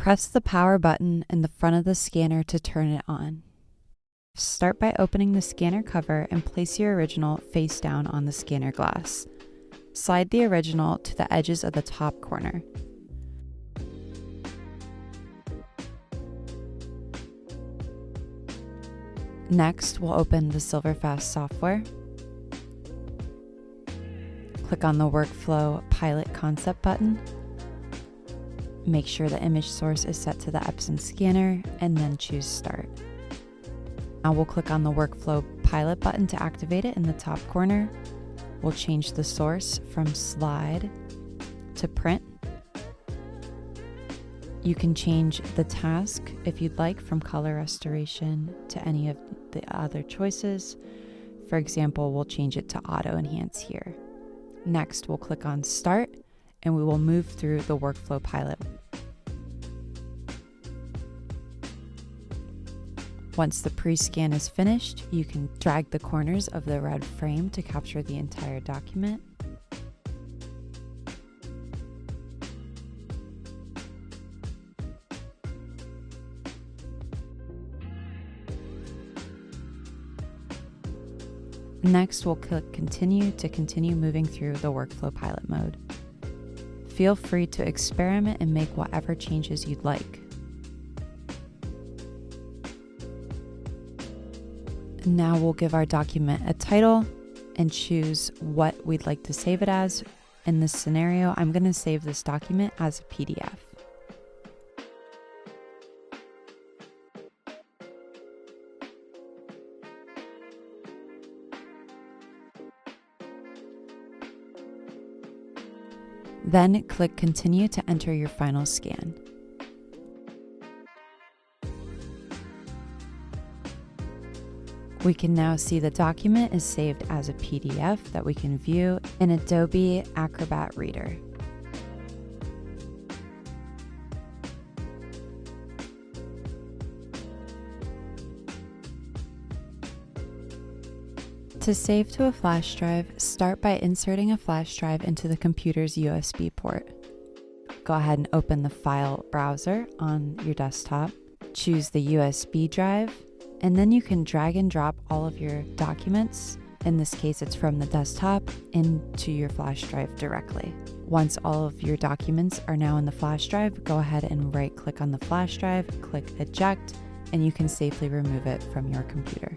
Press the power button in the front of the scanner to turn it on. Start by opening the scanner cover and place your original face down on the scanner glass. Slide the original to the edges of the top corner. Next, we'll open the Silverfast software. Click on the Workflow Pilot Concept button. Make sure the image source is set to the Epson scanner, and then choose Start. Now we'll click on the Workflow Pilot button to activate it in the top corner. We'll change the source from Slide to Print. You can change the task if you'd like from color restoration to any of the other choices. For example, we'll change it to Auto Enhance here. Next, we'll click on Start and we will move through the Workflow Pilot. Once the pre-scan is finished, you can drag the corners of the red frame to capture the entire document. Next, we'll click Continue to continue moving through the Workflow Pilot mode. Feel free to experiment and make whatever changes you'd like. Now we'll give our document a title and choose what we'd like to save it as. In this scenario, I'm going to save this document as a PDF. Then click Continue to enter your final scan. We can now see the document is saved as a PDF that we can view in Adobe Acrobat Reader. To save to a flash drive, start by inserting a flash drive into the computer's USB port. Go ahead and open the file browser on your desktop, choose the USB drive, and then you can drag and drop all of your documents, in this case it's from the desktop, into your flash drive directly. Once all of your documents are now in the flash drive, go ahead and right-click on the flash drive, click Eject, and you can safely remove it from your computer.